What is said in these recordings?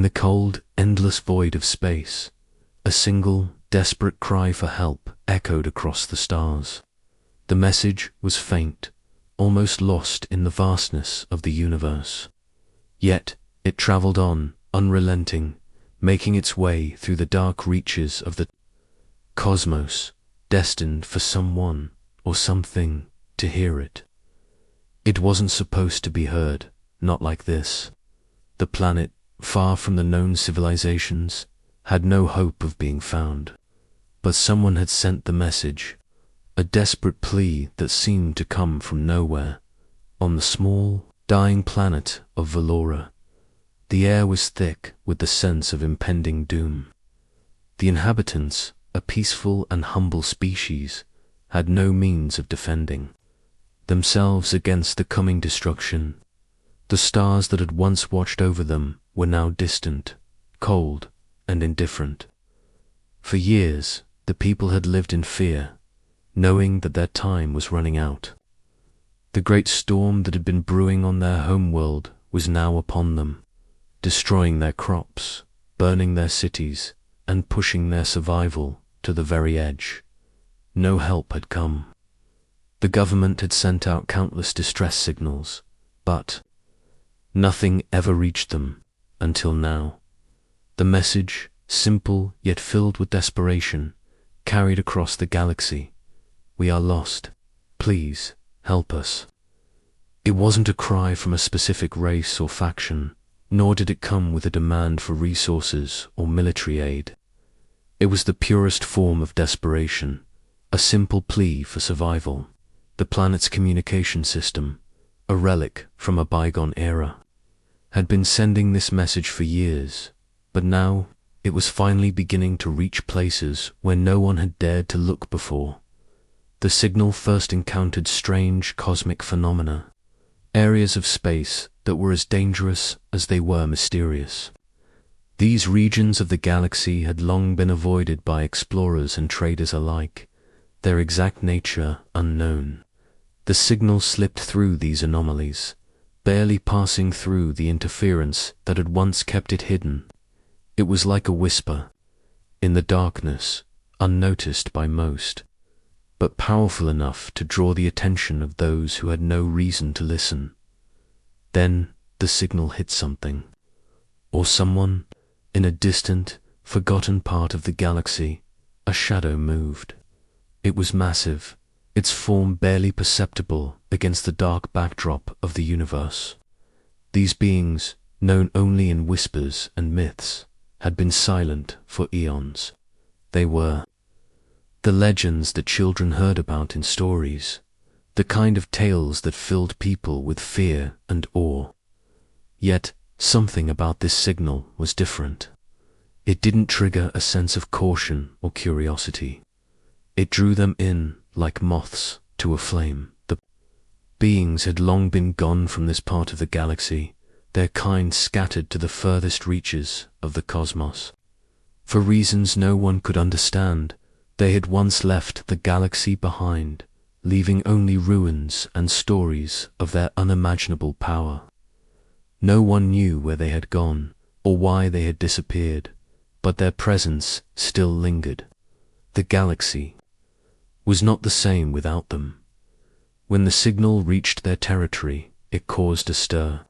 the cold, endless void of space, a single, desperate cry for help echoed across the stars. The message was faint, almost lost in the vastness of the universe. Yet it traveled on, unrelenting, making its way through the dark reaches of the cosmos, destined for someone or something to hear it. It wasn't supposed to be heard, not like this. The planet, far from the known civilizations, had no hope of being found. But someone had sent the message, a desperate plea that seemed to come from nowhere. On the small, dying planet of Valora, the air was thick with the sense of impending doom. The inhabitants, a peaceful and humble species, had no means of defending themselves against the coming destruction. The stars that had once watched over them were now distant, cold, and indifferent. For years, the people had lived in fear, knowing that their time was running out. The great storm that had been brewing on their homeworld was now upon them, destroying their crops, burning their cities, and pushing their survival to the very edge. No help had come. The government had sent out countless distress signals, but nothing ever reached them until now. The message, simple yet filled with desperation, carried across the galaxy. We are lost. Please, help us. It wasn't a cry from a specific race or faction, nor did it come with a demand for resources or military aid. It was the purest form of desperation, a simple plea for survival. The planet's communication system, a relic from a bygone era, had been sending this message for years, but now it was finally beginning to reach places where no one had dared to look before. The signal first encountered strange cosmic phenomena, areas of space that were as dangerous as they were mysterious. These regions of the galaxy had long been avoided by explorers and traders alike, their exact nature unknown. The signal slipped through these anomalies, barely passing through the interference that had once kept it hidden. It was like a whisper, in the darkness, unnoticed by most, but powerful enough to draw the attention of those who had no reason to listen. Then the signal hit something, or someone, in a distant, forgotten part of the galaxy. A shadow moved. It was massive, its form barely perceptible against the dark backdrop of the universe. These beings, known only in whispers and myths, had been silent for eons. They were the legends that children heard about in stories, the kind of tales that filled people with fear and awe. Yet, something about this signal was different. It didn't trigger a sense of caution or curiosity. It drew them in like moths to a flame. The beings had long been gone from this part of the galaxy, their kind scattered to the furthest reaches of the cosmos. For reasons no one could understand, they had once left the galaxy behind, leaving only ruins and stories of their unimaginable power. No one knew where they had gone or why they had disappeared, but their presence still lingered. The galaxy was not the same without them. When the signal reached their territory, it caused a stir.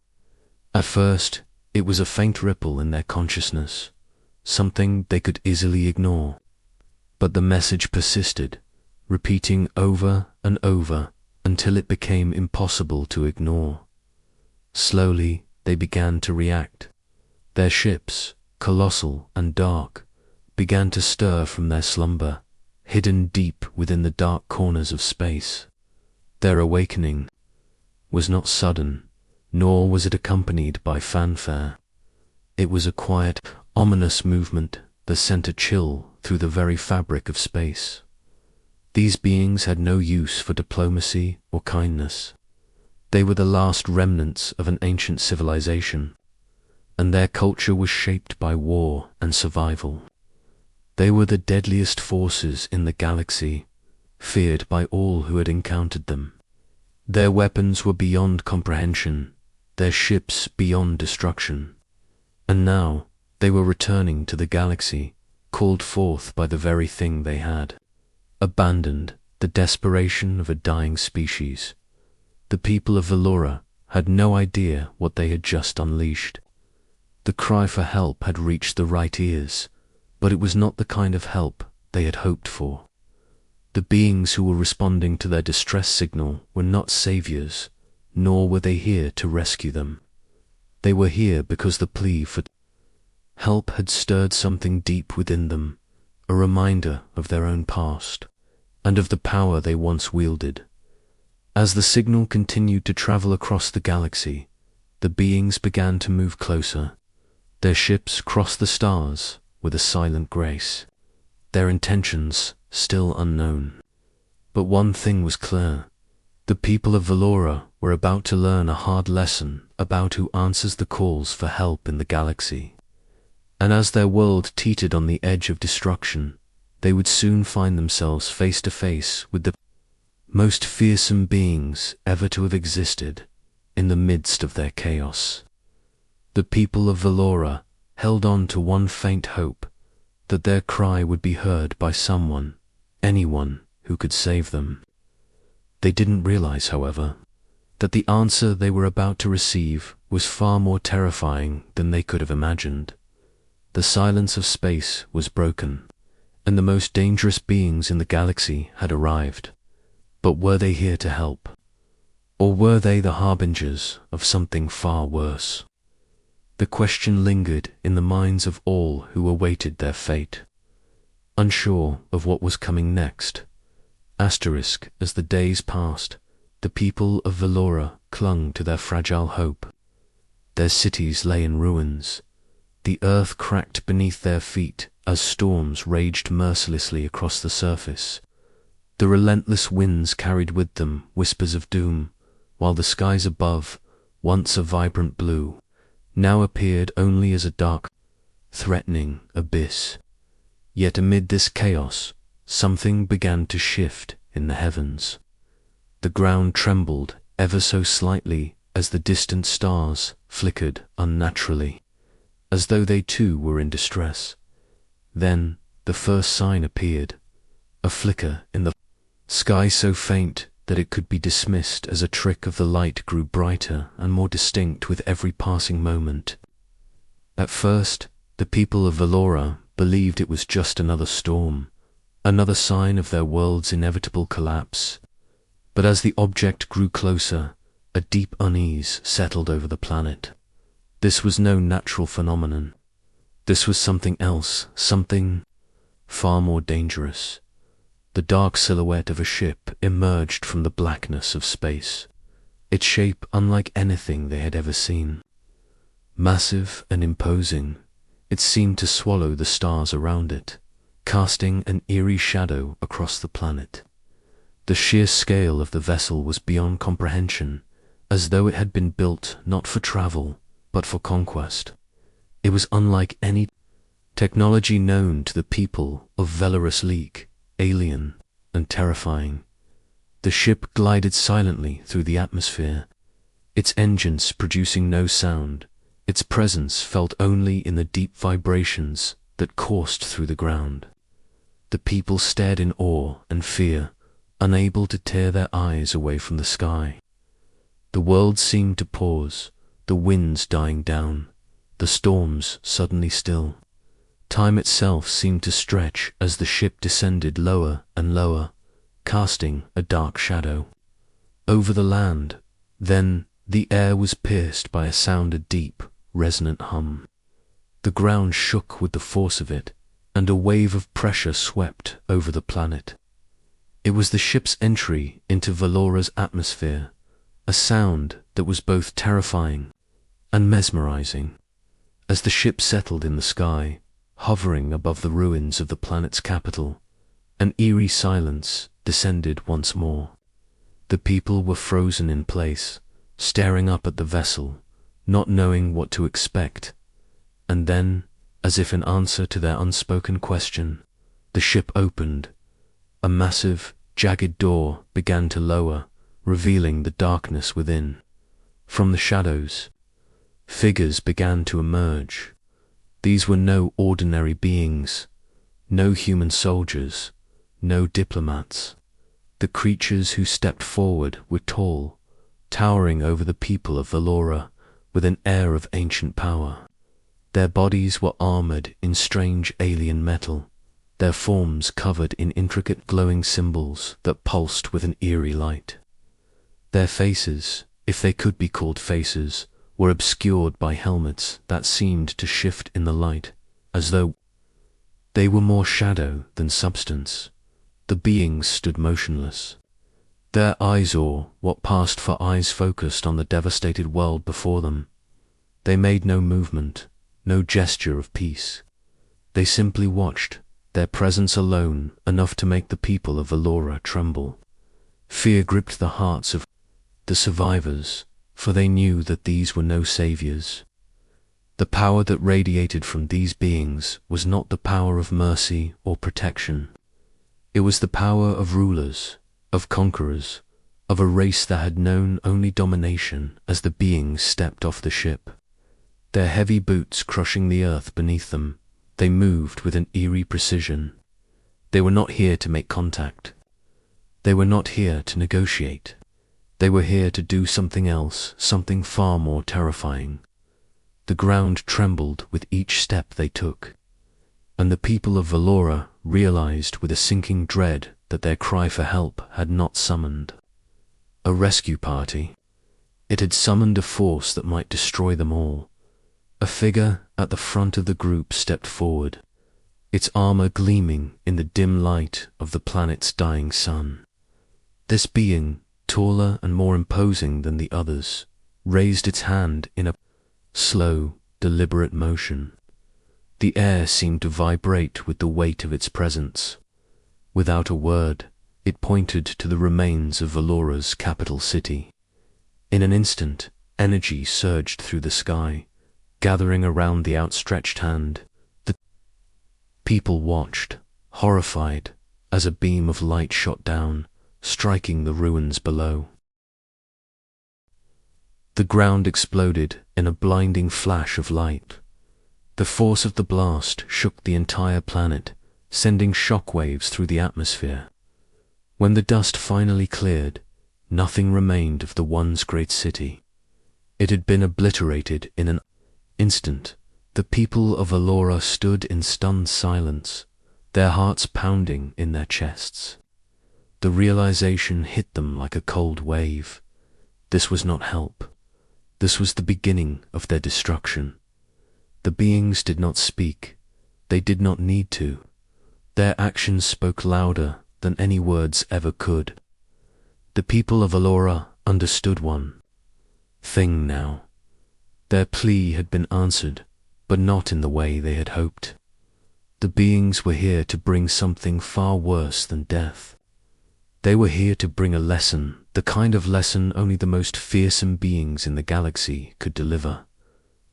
At first, it was a faint ripple in their consciousness, something they could easily ignore. But the message persisted, repeating over and over until it became impossible to ignore. Slowly, they began to react. Their ships, colossal and dark, began to stir from their slumber, hidden deep within the dark corners of space. Their awakening was not sudden, nor was it accompanied by fanfare. It was a quiet, ominous movement that sent a chill through the very fabric of space. These beings had no use for diplomacy or kindness. They were the last remnants of an ancient civilization, and their culture was shaped by war and survival. They were the deadliest forces in the galaxy, feared by all who had encountered them. Their weapons were beyond comprehension, their ships beyond destruction. And now, They were returning to the galaxy, called forth by the very thing they had abandoned, the desperation of a dying species. The people of Valora had no idea what they had just unleashed. The cry for help had reached the right ears, but it was not the kind of help they had hoped for. The beings who were responding to their distress signal were not saviors, nor were they here to rescue them. They were here because the plea for help had stirred something deep within them, a reminder of their own past, and of the power they once wielded. As the signal continued to travel across the galaxy, the beings began to move closer. Their ships crossed the stars with a silent grace, their intentions still unknown. But one thing was clear. The people of Valora were about to learn a hard lesson about who answers the calls for help in the galaxy. And as their world teetered on the edge of destruction, they would soon find themselves face to face with the most fearsome beings ever to have existed in the midst of their chaos. The people of Valora held on to one faint hope, that their cry would be heard by someone, anyone who could save them. They didn't realize, however, that the answer they were about to receive was far more terrifying than they could have imagined. The silence of space was broken, and the most dangerous beings in the galaxy had arrived. But were they here to help? Or were they the harbingers of something far worse? The question lingered in the minds of all who awaited their fate. Unsure of what was coming next, as the days passed, the people of Valora clung to their fragile hope. Their cities lay in ruins. The earth cracked beneath their feet as storms raged mercilessly across the surface. The relentless winds carried with them whispers of doom, while the skies above, once a vibrant blue, now appeared only as a dark, threatening abyss. Yet amid this chaos, something began to shift in the heavens. The ground trembled ever so slightly as the distant stars flickered unnaturally, as though they too were in distress. Then the first sign appeared, a flicker in the sky so faint that it could be dismissed as a trick of the light grew brighter and more distinct with every passing moment. At first, the people of Valora believed it was just another storm, another sign of their world's inevitable collapse. But as the object grew closer, a deep unease settled over the planet. This was no natural phenomenon. This was something else, something far more dangerous. The dark silhouette of a ship emerged from the blackness of space, its shape unlike anything they had ever seen. Massive and imposing, it seemed to swallow the stars around it, casting an eerie shadow across the planet. The sheer scale of the vessel was beyond comprehension, as though it had been built not for travel, but for conquest. It was unlike any technology known to the people of Valorous League, alien and terrifying. The ship glided silently through the atmosphere, its engines producing no sound, its presence felt only in the deep vibrations that coursed through the ground. The people stared in awe and fear, unable to tear their eyes away from the sky. The world seemed to pause, the winds dying down, the storms suddenly still. Time itself seemed to stretch as the ship descended lower and lower, casting a dark shadow over the land. Then the air was pierced by a sound, a deep, resonant hum. The ground shook with the force of it, and a wave of pressure swept over the planet. It was the ship's entry into Valora's atmosphere, a sound that was both terrifying and mesmerizing. As the ship settled in the sky, hovering above the ruins of the planet's capital, an eerie silence descended once more. The people were frozen in place, staring up at the vessel, not knowing what to expect. And then, as if in answer to their unspoken question, the ship opened. A massive, jagged door began to lower, revealing the darkness within. From the shadows, figures began to emerge. These were no ordinary beings, no human soldiers, no diplomats. The creatures who stepped forward were tall, towering over the people of Valora with an air of ancient power. Their bodies were armored in strange alien metal, their forms covered in intricate glowing symbols that pulsed with an eerie light. Their faces, if they could be called faces, were obscured by helmets that seemed to shift in the light, as though they were more shadow than substance. The beings stood motionless. Their eyes, or what passed for eyes, focused on the devastated world before them. They made no movement, no gesture of peace. They simply watched, their presence alone enough to make the people of Valora tremble. Fear gripped the hearts of the survivors, for they knew that these were no saviors. The power that radiated from these beings was not the power of mercy or protection. It was the power of rulers, of conquerors, of a race that had known only domination. As the beings stepped off the ship, their heavy boots crushing the earth beneath them, they moved with an eerie precision. They were not here to make contact. They were not here to negotiate. They were here to do something else, something far more terrifying. The ground trembled with each step they took, and the people of Valora realized with a sinking dread that their cry for help had not summoned a rescue party. It had summoned a force that might destroy them all. A figure at the front of the group stepped forward, its armor gleaming in the dim light of the planet's dying sun. This being, taller and more imposing than the others, raised its hand in a slow, deliberate motion. The air seemed to vibrate with the weight of its presence. Without a word, it pointed to the remains of Valora's capital city. In an instant, energy surged through the sky, gathering around the outstretched hand. The people watched, horrified, as a beam of light shot down, striking the ruins below. The ground exploded in a blinding flash of light. The force of the blast shook the entire planet, sending shockwaves through the atmosphere. When the dust finally cleared, nothing remained of the once great city. It had been obliterated in an instant. The people of Valora stood in stunned silence, their hearts pounding in their chests. The realization hit them like a cold wave. This was not help. This was the beginning of their destruction. The beings did not speak. They did not need to. Their actions spoke louder than any words ever could. The people of Valora understood one thing now. Their plea had been answered, but not in the way they had hoped. The beings were here to bring something far worse than death. They were here to bring a lesson, the kind of lesson only the most fearsome beings in the galaxy could deliver.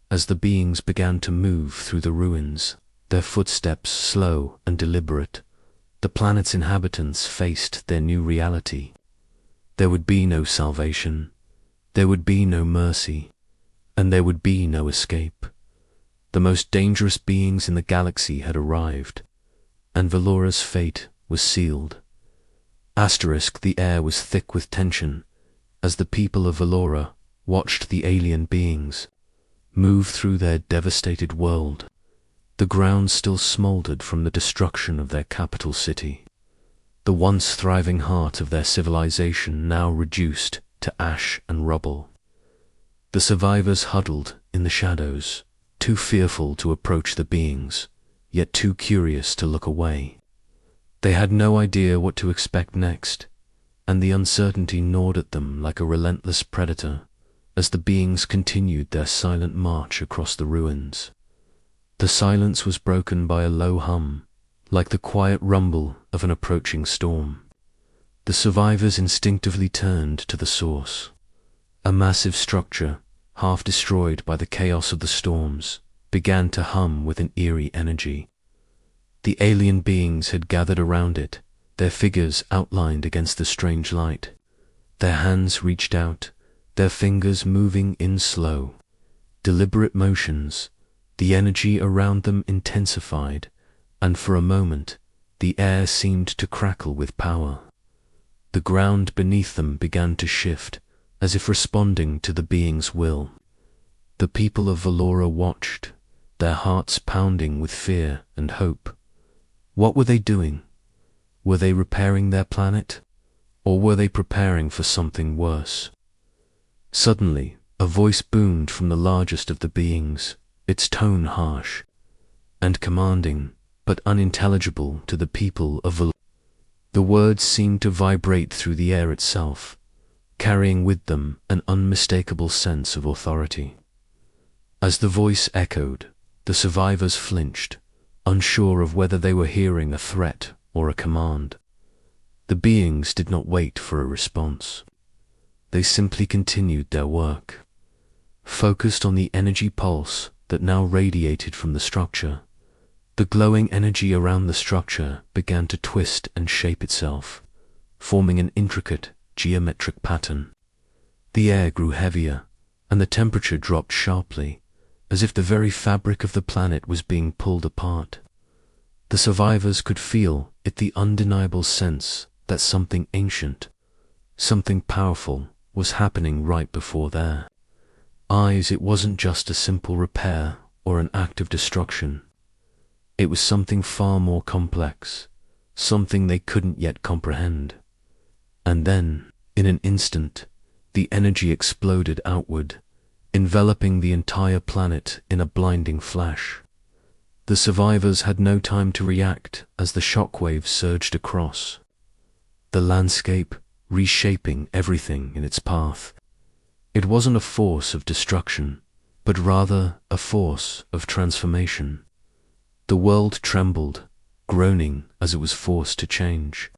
As the beings began to move through the ruins, their footsteps slow and deliberate, the planet's inhabitants faced their new reality. There would be no salvation, there would be no mercy, and there would be no escape. The most dangerous beings in the galaxy had arrived, and Valora's fate was sealed. The air was thick with tension as the people of Valora watched the alien beings move through their devastated world. The ground still smoldered from the destruction of their capital city. The once thriving heart of their civilization now reduced to ash and rubble. The survivors huddled in the shadows, too fearful to approach the beings, yet too curious to look away. They had no idea what to expect next, and the uncertainty gnawed at them like a relentless predator as the beings continued their silent march across the ruins. The silence was broken by a low hum, like the quiet rumble of an approaching storm. The survivors instinctively turned to the source. A massive structure, half destroyed by the chaos of the storms, began to hum with an eerie energy. The alien beings had gathered around it, their figures outlined against the strange light. Their hands reached out, their fingers moving in slow, deliberate motions, The energy around them intensified, and for a moment, the air seemed to crackle with power. The ground beneath them began to shift, as if responding to the being's will. The people of Valora watched, their hearts pounding with fear and hope. What were they doing? Were they repairing their planet? Or were they preparing for something worse? Suddenly, a voice boomed from the largest of the beings, its tone harsh and commanding, but unintelligible to the people of Valora. The words seemed to vibrate through the air itself, carrying with them an unmistakable sense of authority. As the voice echoed, the survivors flinched, unsure of whether they were hearing a threat or a command. The beings did not wait for a response. They simply continued their work, focused on the energy pulse that now radiated from the structure. The glowing energy around the structure began to twist and shape itself, forming an intricate, geometric pattern. The air grew heavier, and the temperature dropped sharply, as if the very fabric of the planet was being pulled apart. The survivors could feel the undeniable sense that something ancient, something powerful, was happening right before their eyes. It wasn't just a simple repair or an act of destruction. It was something far more complex, something they couldn't yet comprehend. And then, in an instant, the energy exploded outward, enveloping the entire planet in a blinding flash. The survivors had no time to react as the shockwaves surged across the landscape, reshaping everything in its path. It wasn't a force of destruction, but rather a force of transformation. The world trembled, groaning as it was forced to change.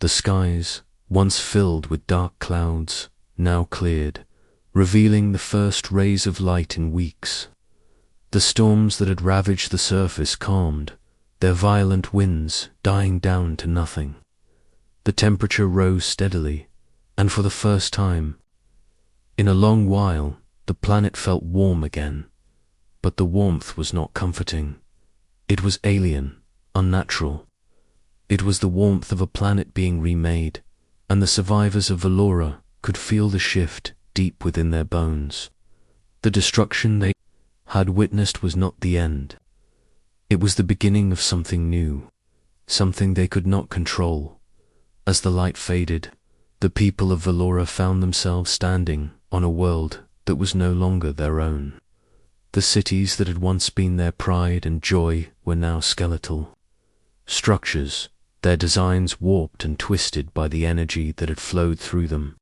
The skies, once filled with dark clouds, now cleared, revealing the first rays of light in weeks. The storms that had ravaged the surface calmed, their violent winds dying down to nothing. The temperature rose steadily, and for the first time in a long while, the planet felt warm again. But the warmth was not comforting. It was alien, unnatural. It was the warmth of a planet being remade, and the survivors of Valora could feel the shift deep within their bones. The destruction they had witnessed was not the end. It was the beginning of something new, something they could not control. As the light faded, the people of Valora found themselves standing on a world that was no longer their own. The cities that had once been their pride and joy were now skeletal structures, their designs warped and twisted by the energy that had flowed through them.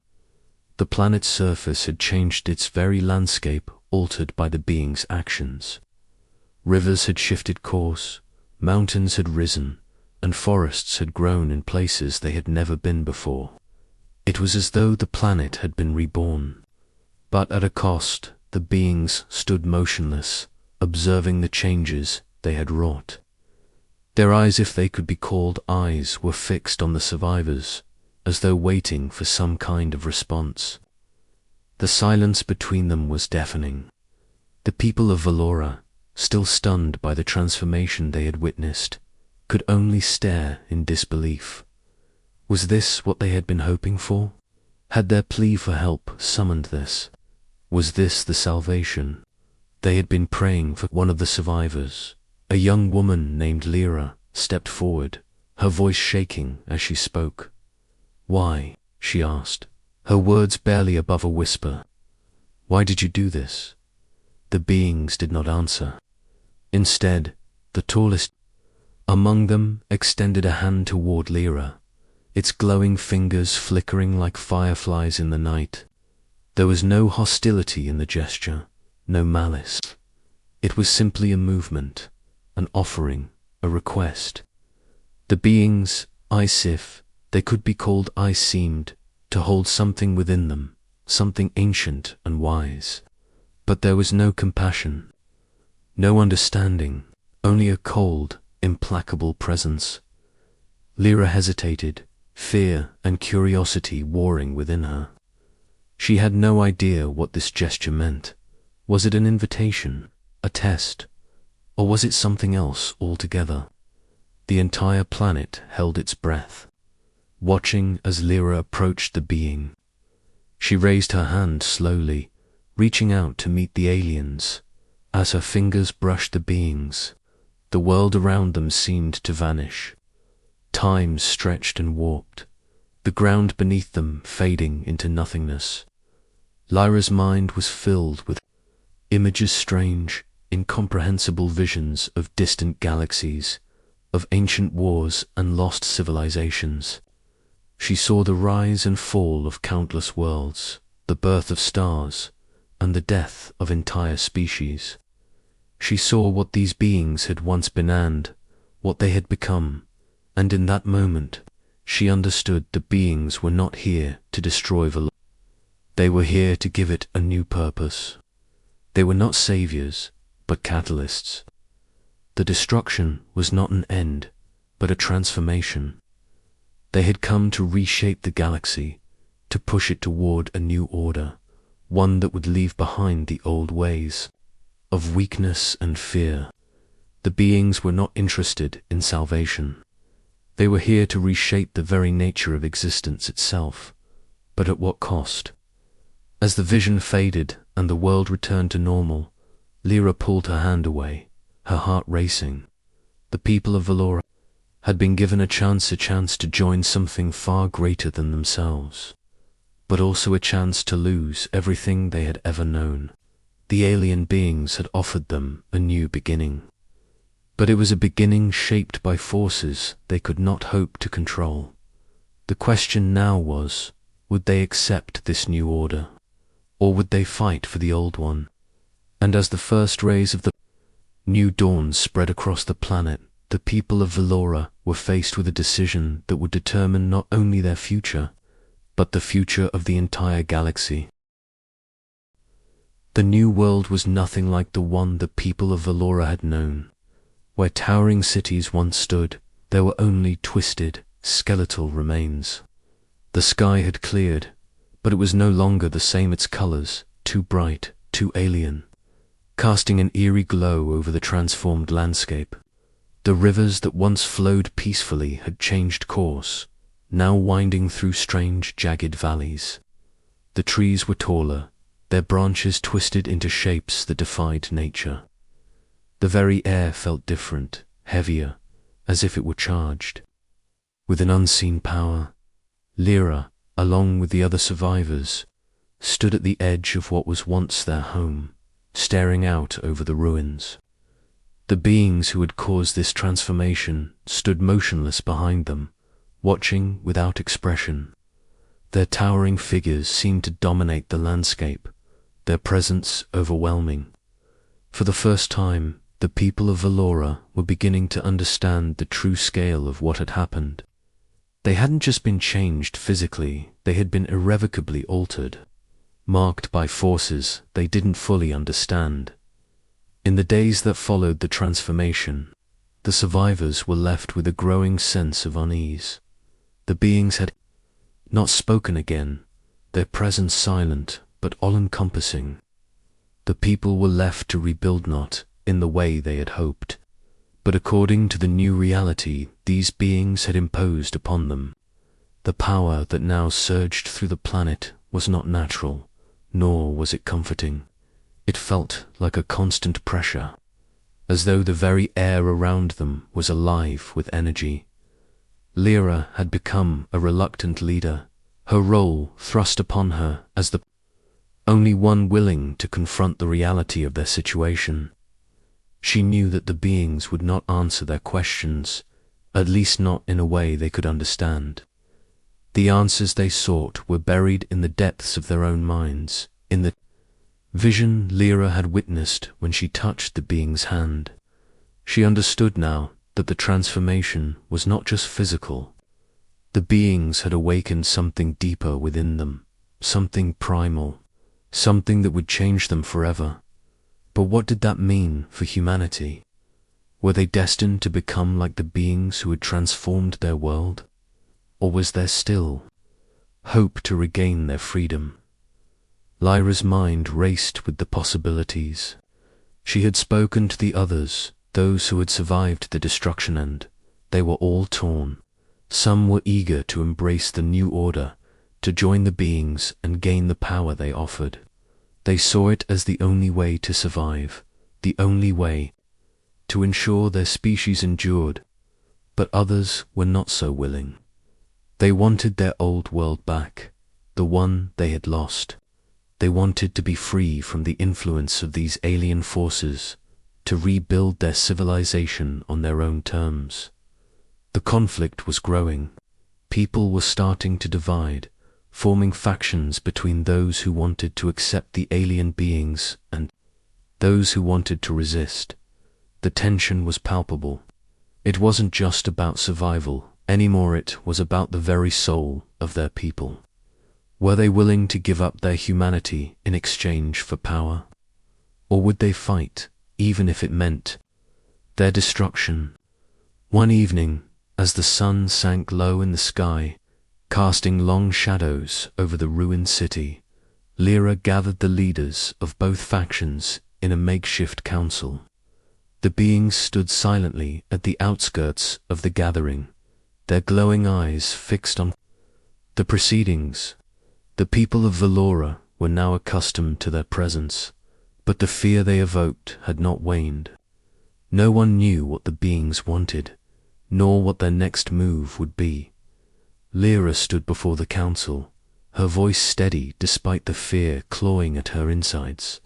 The planet's surface had changed, its very landscape altered by the being's actions. Rivers had shifted course, mountains had risen, and forests had grown in places they had never been before. It was as though the planet had been reborn. But at a cost, the beings stood motionless, observing the changes they had wrought. Their eyes, if they could be called eyes, were fixed on the survivors, as though waiting for some kind of response. The silence between them was deafening. The people of Valora, still stunned by the transformation they had witnessed, could only stare in disbelief. Was this what they had been hoping for? Had their plea for help summoned this? Was this the salvation they had been praying for? One of the survivors, a young woman named Lyra, stepped forward, her voice shaking as she spoke. "Why?" she asked, her words barely above a whisper. "Why did you do this?" The beings did not answer. Instead, the tallest among them extended a hand toward Lyra, its glowing fingers flickering like fireflies in the night. There was no hostility in the gesture, no malice. It was simply a movement, an offering, a request. The beings, Isif, they could be called, I seemed to hold something within them, something ancient and wise. But there was no compassion, no understanding, only a cold, implacable presence. Lyra hesitated, fear and curiosity warring within her. She had no idea what this gesture meant. Was it an invitation, a test, Or was it something else altogether? The entire planet held its breath, watching as Lyra approached the being. She raised her hand slowly, reaching out to meet the aliens. As her fingers brushed the beings, the world around them seemed to vanish. Time stretched and warped, the ground beneath them fading into nothingness. Lyra's mind was filled with images, strange, incomprehensible visions of distant galaxies, of ancient wars and lost civilizations. She saw the rise and fall of countless worlds, the birth of stars, and the death of entire species. She saw what these beings had once been and what they had become, and in that moment she understood the beings were not here to destroy the. They were here to give it a new purpose. They were not saviors, but catalysts. The destruction was not an end, but a transformation. They had come to reshape the galaxy, to push it toward a new order, one that would leave behind the old ways of weakness and fear. The beings were not interested in salvation. They were here to reshape the very nature of existence itself, but at what cost? As the vision faded and the world returned to normal, Lyra pulled her hand away, her heart racing. The people of Valora had been given a chance to join something far greater than themselves, but also a chance to lose everything they had ever known. The alien beings had offered them a new beginning, but it was a beginning shaped by forces they could not hope to control. The question now was, would they accept this new order, or would they fight for the old one? And as the first rays of the new dawn spread across the planet, the people of Valora were faced with a decision that would determine not only their future, but the future of the entire galaxy. The new world was nothing like the one the people of Valora had known. Where towering cities once stood, there were only twisted, skeletal remains. The sky had cleared, but it was no longer the same. Its colors, too bright, too alien, casting an eerie glow over the transformed landscape. The rivers that once flowed peacefully had changed course, now winding through strange, jagged valleys. The trees were taller, their branches twisted into shapes that defied nature. The very air felt different, heavier, as if it were charged with an unseen power. Lyra, along with the other survivors, stood at the edge of what was once their home, staring out over the ruins. The beings who had caused this transformation stood motionless behind them, watching without expression. Their towering figures seemed to dominate the landscape, their presence overwhelming. For the first time, the people of Valora were beginning to understand the true scale of what had happened. They hadn't just been changed physically, they had been irrevocably altered, marked by forces they didn't fully understand. In the days that followed the transformation, the survivors were left with a growing sense of unease. The beings had not spoken again, their presence silent but all-encompassing. The people were left to rebuild not in the way they had hoped, but according to the new reality these beings had imposed upon them. The power that now surged through the planet was not natural, nor was it comforting. It felt like a constant pressure, as though the very air around them was alive with energy. Lyra had become a reluctant leader, her role thrust upon her as the only one willing to confront the reality of their situation. She knew that the beings would not answer their questions, at least not in a way they could understand. The answers they sought were buried in the depths of their own minds, in the vision Lyra had witnessed when she touched the being's hand. She understood now that the transformation was not just physical. The beings had awakened something deeper within them, something primal, something that would change them forever. But what did that mean for humanity? Were they destined to become like the beings who had transformed their world? Or was there still hope to regain their freedom? Lyra's mind raced with the possibilities. She had spoken to the others, those who had survived the destruction, and they were all torn. Some were eager to embrace the new order, to join the beings and gain the power they offered. They saw it as the only way to survive, the only way to ensure their species endured. But others were not so willing. They wanted their old world back, the one they had lost. They wanted to be free from the influence of these alien forces, to rebuild their civilization on their own terms. The conflict was growing. People were starting to divide, forming factions between those who wanted to accept the alien beings and those who wanted to resist. The tension was palpable. It wasn't just about survival anymore, it was about the very soul of their people. Were they willing to give up their humanity in exchange for power? Or would they fight, even if it meant their destruction? One evening, as the sun sank low in the sky, casting long shadows over the ruined city, Lyra gathered the leaders of both factions in a makeshift council. The beings stood silently at the outskirts of the gathering, their glowing eyes fixed on the proceedings. The people of Valora were now accustomed to their presence, but the fear they evoked had not waned. No one knew what the beings wanted, nor what their next move would be. Lyra stood before the council, her voice steady despite the fear clawing at her insides.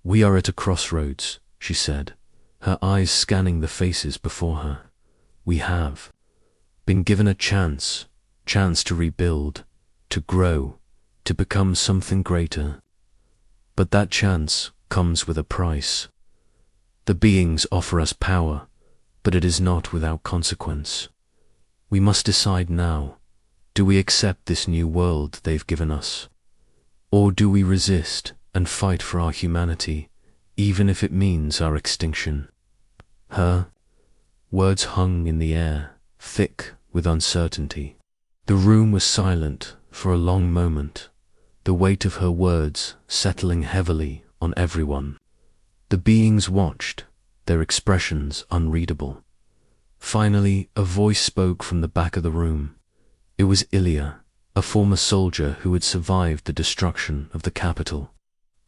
"We are at a crossroads," she said, her eyes scanning the faces before her. "We have been given a chance to rebuild, to grow, to become something greater. But that chance comes with a price. The beings offer us power, but it is not without consequence. We must decide now. Do we accept this new world they've given us? Or do we resist and fight for our humanity, even if it means our extinction?" Her words hung in the air, thick with uncertainty. The room was silent for a long moment, the weight of her words settling heavily on everyone. The beings watched, their expressions unreadable. Finally, a voice spoke from the back of the room. It was Ilya, a former soldier who had survived the destruction of the capital.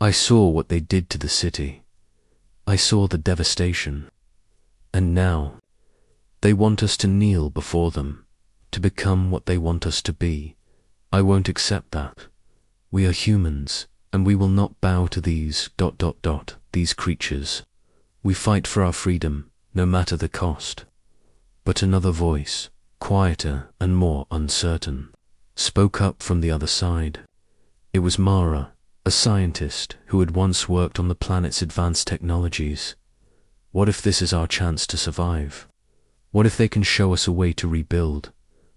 "I saw what they did to the city. I saw the devastation. And now, they want us to kneel before them, to become what they want us to be. I won't accept that. We are humans, and we will not bow to these creatures. We fight for our freedom, no matter the cost." But another voice, quieter and more uncertain, spoke up from the other side. It was Mara, a scientist who had once worked on the planet's advanced technologies. "What if this is our chance to survive? What if they can show us a way to rebuild,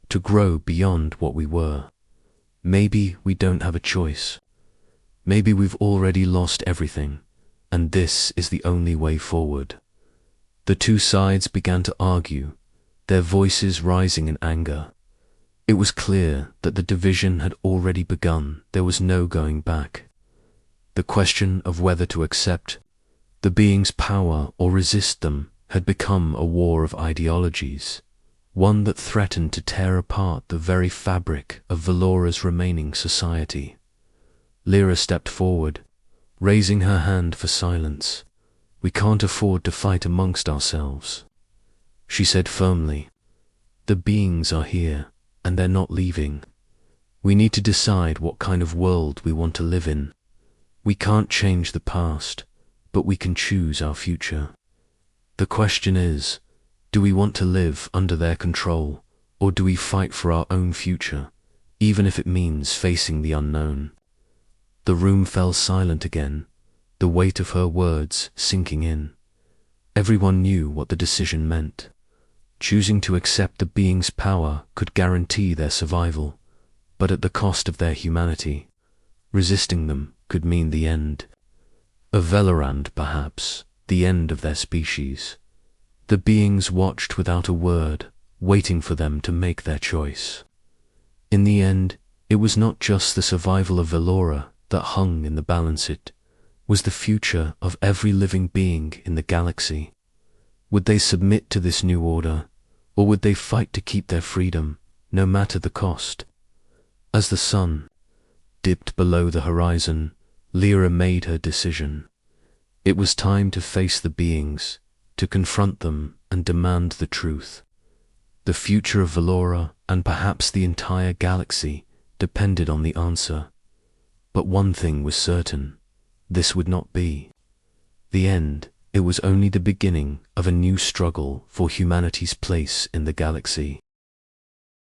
to grow beyond what we were? Maybe we don't have a choice. Maybe we've already lost everything, and this is the only way forward." The two sides began to argue, their voices rising in anger. It was clear that the division had already begun. There was no going back. The question of whether to accept the beings' power or resist them had become a war of ideologies, one that threatened to tear apart the very fabric of Valora's remaining society. Lyra stepped forward, raising her hand for silence. "We can't afford to fight amongst ourselves," she said firmly. "The beings are here, and they're not leaving. We need to decide what kind of world we want to live in. We can't change the past, but we can choose our future. The question is, do we want to live under their control, or do we fight for our own future, even if it means facing the unknown?" The room fell silent again, the weight of her words sinking in. Everyone knew what the decision meant. Choosing to accept the being's power could guarantee their survival, but at the cost of their humanity. Resisting them could mean the end of Velorand, perhaps, the end of their species. The beings watched without a word, waiting for them to make their choice. In the end, it was not just the survival of Velora that hung in the balance, it was the future of every living being in the galaxy. Would they submit to this new order, or would they fight to keep their freedom, no matter the cost? As the sun dipped below the horizon, Lyra made her decision. It was time to face the beings, to confront them and demand the truth. The future of Valora, and perhaps the entire galaxy, depended on the answer. But one thing was certain: this would not be the end. It was only the beginning of a new struggle for humanity's place in the galaxy.